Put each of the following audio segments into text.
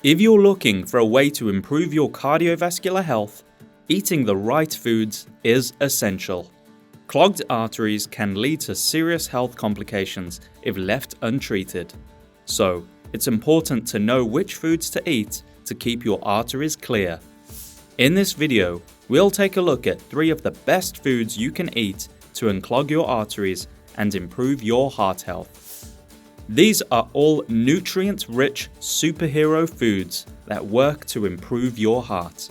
If you're looking for a way to improve your cardiovascular health, eating the right foods is essential. Clogged arteries can lead to serious health complications if left untreated. So, it's important to know which foods to eat to keep your arteries clear. In this video, we'll take a look at 3 of the best foods you can eat to unclog your arteries and improve your heart health. These are all nutrient-rich superhero foods that work to improve your heart.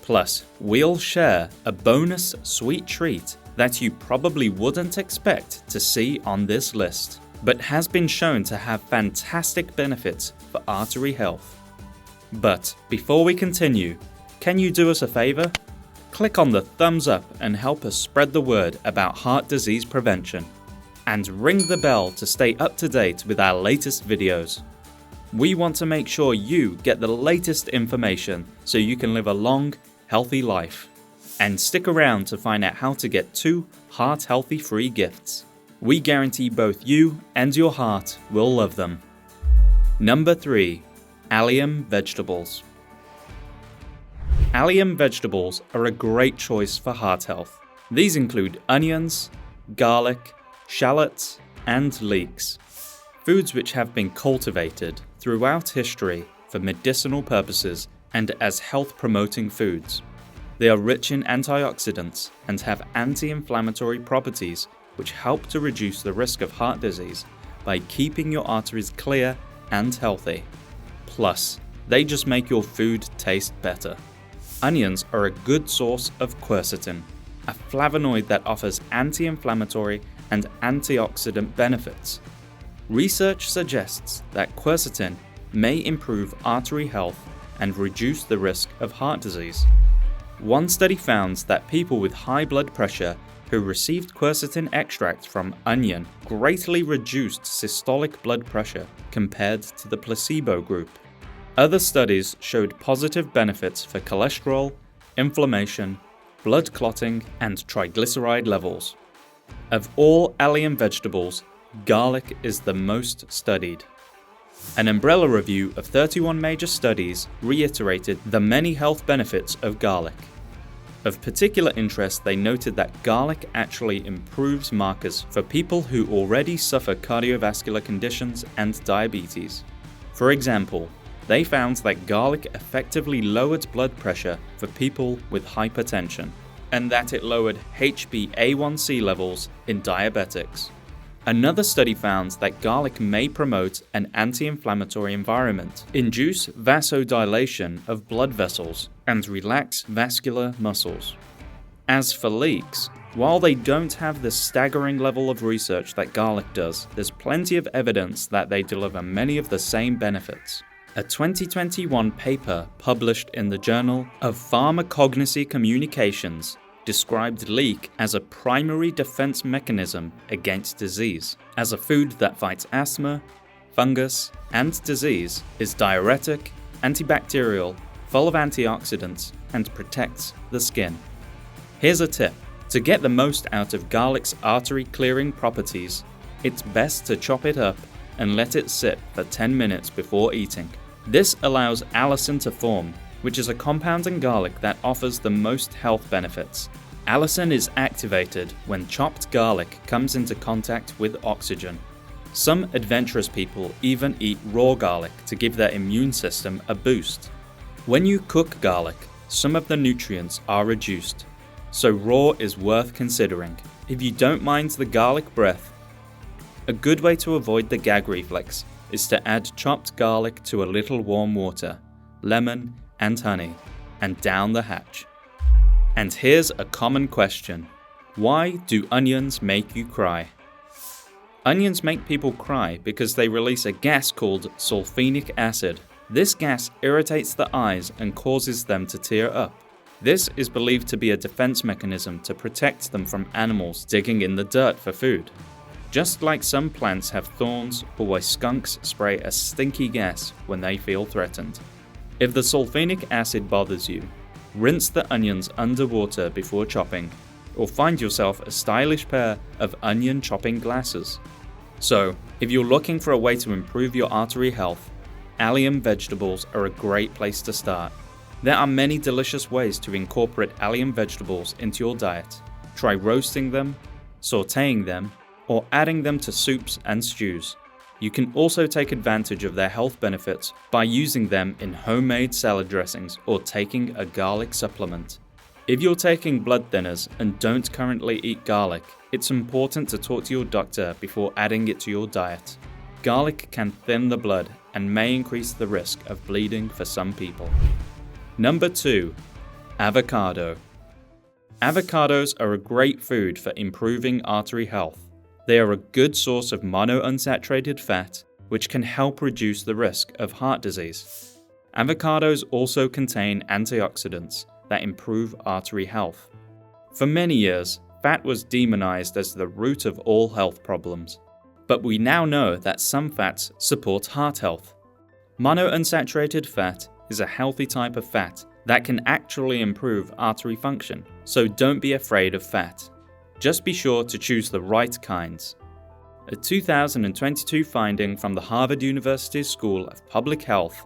Plus, we'll share a bonus sweet treat that you probably wouldn't expect to see on this list, but has been shown to have fantastic benefits for artery health. But before we continue, can you do us a favor? Click on the thumbs up and help us spread the word about heart disease prevention. And ring the bell to stay up to date with our latest videos. We want to make sure you get the latest information so you can live a long, healthy life. And stick around to find out how to get 2 heart healthy free gifts. We guarantee both you and your heart will love them. Number 3. Allium vegetables. Allium vegetables are a great choice for heart health. These include onions, garlic, shallots, and leeks, foods which have been cultivated throughout history for medicinal purposes and as health-promoting foods. They are rich in antioxidants and have anti-inflammatory properties which help to reduce the risk of heart disease by keeping your arteries clear and healthy. Plus, they just make your food taste better. Onions are a good source of quercetin, a flavonoid that offers anti-inflammatory and antioxidant benefits. Research suggests that quercetin may improve artery health and reduce the risk of heart disease. One study found that people with high blood pressure who received quercetin extract from onion greatly reduced systolic blood pressure compared to the placebo group. Other studies showed positive benefits for cholesterol, inflammation, blood clotting, and triglyceride levels. Of all allium vegetables, garlic is the most studied. An umbrella review of 31 major studies reiterated the many health benefits of garlic. Of particular interest, they noted that garlic actually improves markers for people who already suffer cardiovascular conditions and diabetes. For example, they found that garlic effectively lowered blood pressure for people with hypertension, and that it lowered HbA1c levels in diabetics. Another study found that garlic may promote an anti-inflammatory environment, induce vasodilation of blood vessels, and relax vascular muscles. As for leeks, while they don't have the staggering level of research that garlic does, there's plenty of evidence that they deliver many of the same benefits. A 2021 paper published in the Journal of Pharmacognosy Communications described leek as a primary defense mechanism against disease. As a food that fights asthma, fungus, and disease, is diuretic, antibacterial, full of antioxidants, and protects the skin. Here's a tip. To get the most out of garlic's artery-clearing properties, it's best to chop it up and let it sit for 10 minutes before eating. This allows allicin to form, which is a compound in garlic that offers the most health benefits. Allicin is activated when chopped garlic comes into contact with oxygen. Some adventurous people even eat raw garlic to give their immune system a boost. When you cook garlic, some of the nutrients are reduced, so raw is worth considering. If you don't mind the garlic breath, a good way to avoid the gag reflex is to add chopped garlic to a little warm water, lemon, and honey, and down the hatch. And here's a common question. Why do onions make you cry? Onions make people cry because they release a gas called sulfenic acid. This gas irritates the eyes and causes them to tear up. This is believed to be a defense mechanism to protect them from animals digging in the dirt for food. Just like some plants have thorns or why skunks spray a stinky gas when they feel threatened. If the sulfenic acid bothers you, rinse the onions underwater before chopping, or find yourself a stylish pair of onion chopping glasses. So, if you're looking for a way to improve your artery health, allium vegetables are a great place to start. There are many delicious ways to incorporate allium vegetables into your diet. Try roasting them, sautéing them, or adding them to soups and stews. You can also take advantage of their health benefits by using them in homemade salad dressings or taking a garlic supplement. If you're taking blood thinners and don't currently eat garlic, it's important to talk to your doctor before adding it to your diet. Garlic can thin the blood and may increase the risk of bleeding for some people. Number 2. Avocado. Avocados are a great food for improving artery health. They are a good source of monounsaturated fat, which can help reduce the risk of heart disease. Avocados also contain antioxidants that improve artery health. For many years, fat was demonized as the root of all health problems. But we now know that some fats support heart health. Monounsaturated fat is a healthy type of fat that can actually improve artery function, so don't be afraid of fat. Just be sure to choose the right kinds. A 2022 finding from the Harvard University School of Public Health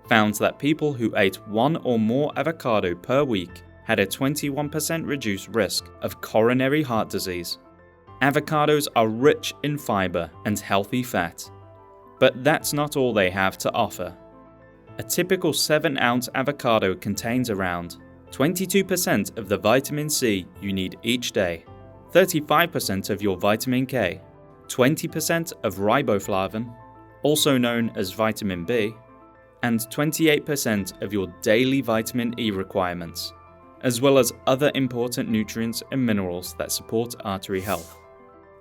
found that people who ate one or more avocado per week had a 21% reduced risk of coronary heart disease. Avocados are rich in fiber and healthy fat. But that's not all they have to offer. A typical 7-ounce avocado contains around 22% of the vitamin C you need each day, 35% of your vitamin K, 20% of riboflavin, also known as vitamin B, and 28% of your daily vitamin E requirements, as well as other important nutrients and minerals that support artery health.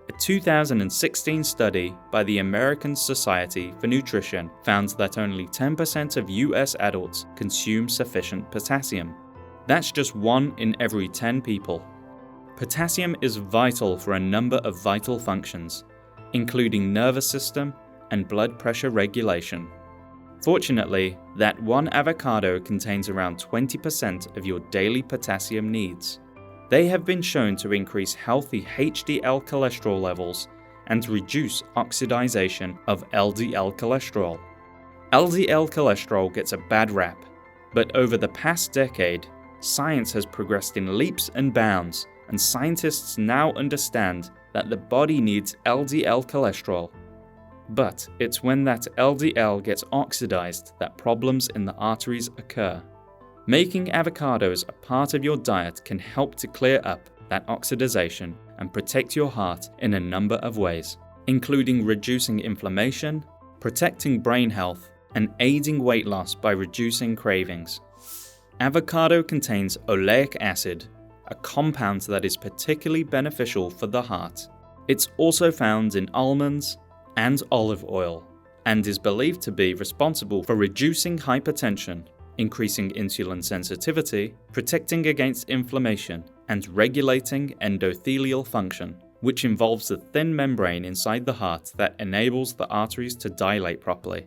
A 2016 study by the American Society for Nutrition found that only 10% of US adults consume sufficient potassium. That's just 1 in every 10 people. Potassium is vital for a number of vital functions, including nervous system and blood pressure regulation. Fortunately, that one avocado contains around 20% of your daily potassium needs. They have been shown to increase healthy HDL cholesterol levels and reduce oxidation of LDL cholesterol. LDL cholesterol gets a bad rap, but over the past decade, science has progressed in leaps and bounds, and scientists now understand that the body needs LDL cholesterol. But it's when that LDL gets oxidized that problems in the arteries occur. Making avocados a part of your diet can help to clear up that oxidation and protect your heart in a number of ways, including reducing inflammation, protecting brain health, and aiding weight loss by reducing cravings. Avocado contains oleic acid, a compound that is particularly beneficial for the heart. It's also found in almonds and olive oil, and is believed to be responsible for reducing hypertension, increasing insulin sensitivity, protecting against inflammation, and regulating endothelial function, which involves the thin membrane inside the heart that enables the arteries to dilate properly.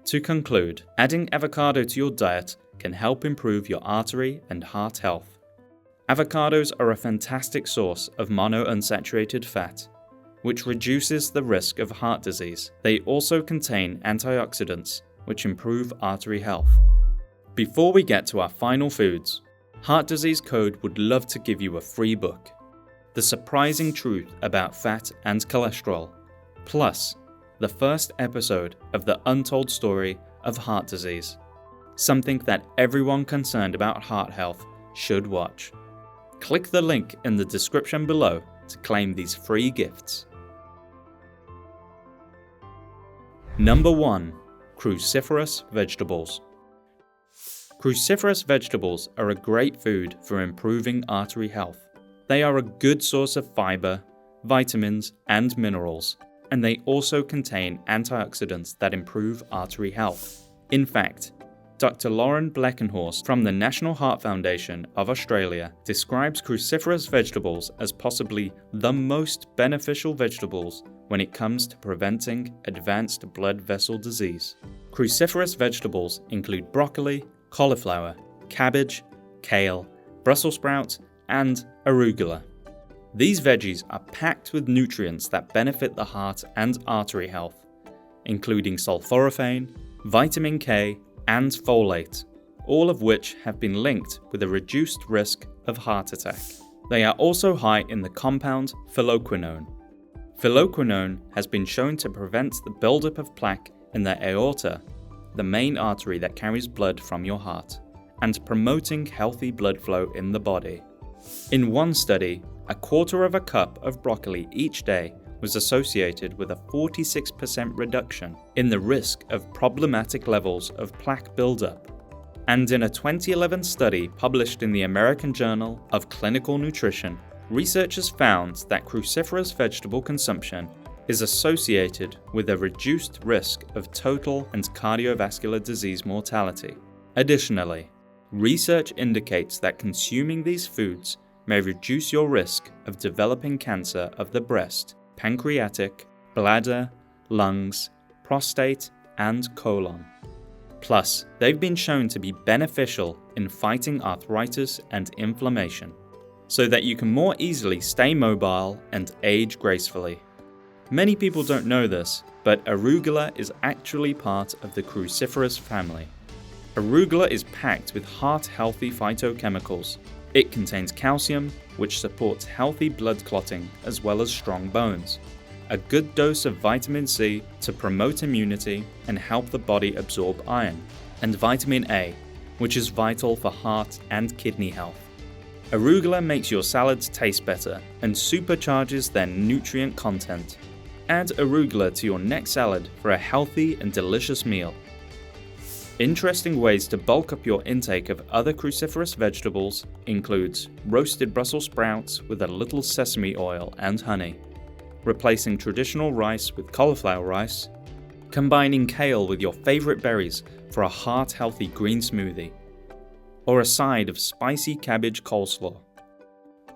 To conclude, adding avocado to your diet can help improve your artery and heart health. Avocados are a fantastic source of monounsaturated fat, which reduces the risk of heart disease. They also contain antioxidants, which improve artery health. Before we get to our final foods, Heart Disease Code would love to give you a free book, The Surprising Truth About Fat and Cholesterol, plus the first episode of the untold story of heart disease, something that everyone concerned about heart health should watch. Click the link in the description below to claim these free gifts. Number 1. Cruciferous vegetables. Cruciferous vegetables are a great food for improving artery health. They are a good source of fiber, vitamins, and minerals, and they also contain antioxidants that improve artery health. In fact, Dr. Lauren Bleckenhorst from the National Heart Foundation of Australia describes cruciferous vegetables as possibly the most beneficial vegetables when it comes to preventing advanced blood vessel disease. Cruciferous vegetables include broccoli, cauliflower, cabbage, kale, Brussels sprouts, and arugula. These veggies are packed with nutrients that benefit the heart and artery health, including sulforaphane, vitamin K, and folate, all of which have been linked with a reduced risk of heart attack. They are also high in the compound phylloquinone. Phylloquinone has been shown to prevent the buildup of plaque in the aorta, the main artery that carries blood from your heart, and promoting healthy blood flow in the body. In one study, a quarter of a cup of broccoli each day was associated with a 46% reduction in the risk of problematic levels of plaque buildup. And in a 2011 study published in the American Journal of Clinical Nutrition, researchers found that cruciferous vegetable consumption is associated with a reduced risk of total and cardiovascular disease mortality. Additionally, research indicates that consuming these foods may reduce your risk of developing cancer of the breast, pancreatic, bladder, lungs, prostate, and colon. Plus, they've been shown to be beneficial in fighting arthritis and inflammation, so that you can more easily stay mobile and age gracefully. Many people don't know this, but arugula is actually part of the cruciferous family. Arugula is packed with heart-healthy phytochemicals. It contains calcium, which supports healthy blood clotting as well as strong bones, a good dose of vitamin C to promote immunity and help the body absorb iron, and vitamin A, which is vital for heart and kidney health. Arugula makes your salads taste better and supercharges their nutrient content. Add arugula to your next salad for a healthy and delicious meal. Interesting ways to bulk up your intake of other cruciferous vegetables includes roasted Brussels sprouts with a little sesame oil and honey, replacing traditional rice with cauliflower rice, combining kale with your favorite berries for a heart-healthy green smoothie, or a side of spicy cabbage coleslaw.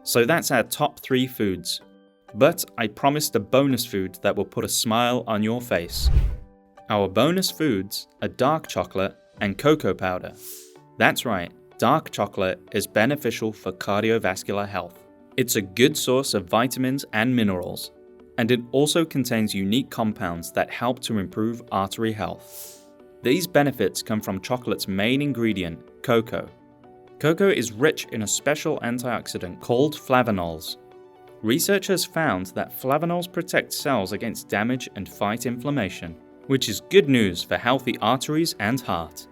So that's our top 3 foods. But I promised a bonus food that will put a smile on your face. Our bonus foods are dark chocolate and cocoa powder. That's right, dark chocolate is beneficial for cardiovascular health. It's a good source of vitamins and minerals, and it also contains unique compounds that help to improve artery health. These benefits come from chocolate's main ingredient, cocoa. Cocoa is rich in a special antioxidant called flavonols. Researchers found that flavonols protect cells against damage and fight inflammation, which is good news for healthy arteries and heart.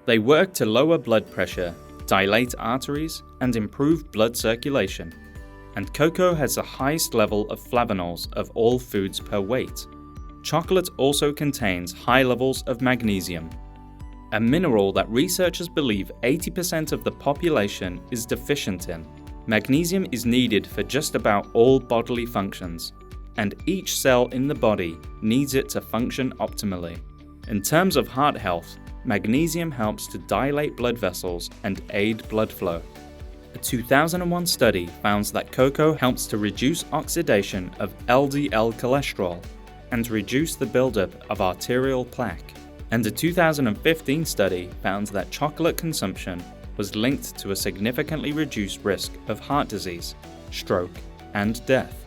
They work to lower blood pressure, dilate arteries, and improve blood circulation. And cocoa has the highest level of flavonols of all foods per weight. Chocolate also contains high levels of magnesium, a mineral that researchers believe 80% of the population is deficient in. Magnesium is needed for just about all bodily functions, and each cell in the body needs it to function optimally. In terms of heart health, magnesium helps to dilate blood vessels and aid blood flow. A 2001 study found that cocoa helps to reduce oxidation of LDL cholesterol and reduce the buildup of arterial plaque. And a 2015 study found that chocolate consumption was linked to a significantly reduced risk of heart disease, stroke, and death.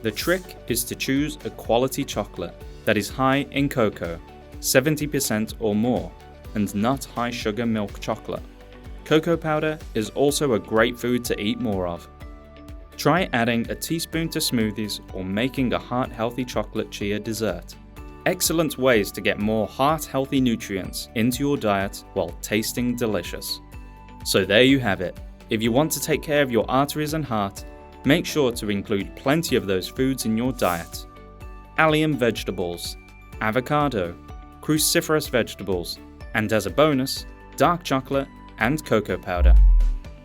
The trick is to choose a quality chocolate that is high in cocoa, 70% or more, and not high sugar milk chocolate. Cocoa powder is also a great food to eat more of. Try adding a teaspoon to smoothies or making a heart-healthy chocolate chia dessert. Excellent ways to get more heart-healthy nutrients into your diet while tasting delicious. So there you have it. If you want to take care of your arteries and heart, make sure to include plenty of those foods in your diet. Allium vegetables, avocado, cruciferous vegetables, and as a bonus, dark chocolate and cocoa powder.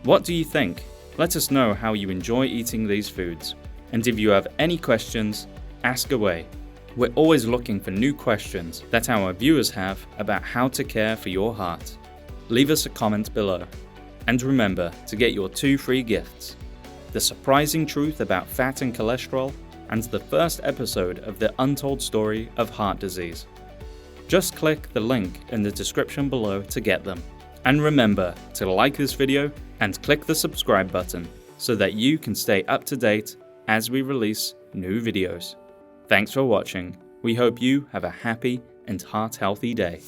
What do you think? Let us know how you enjoy eating these foods. And if you have any questions, ask away. We're always looking for new questions that our viewers have about how to care for your heart. Leave us a comment below. And remember to get your 2 free gifts: The Surprising Truth About Fat and Cholesterol, and the first episode of the untold story of heart disease. Just click the link in the description below to get them. And remember to like this video and click the subscribe button so that you can stay up to date as we release new videos. Thanks for watching. We hope you have a happy and heart-healthy day.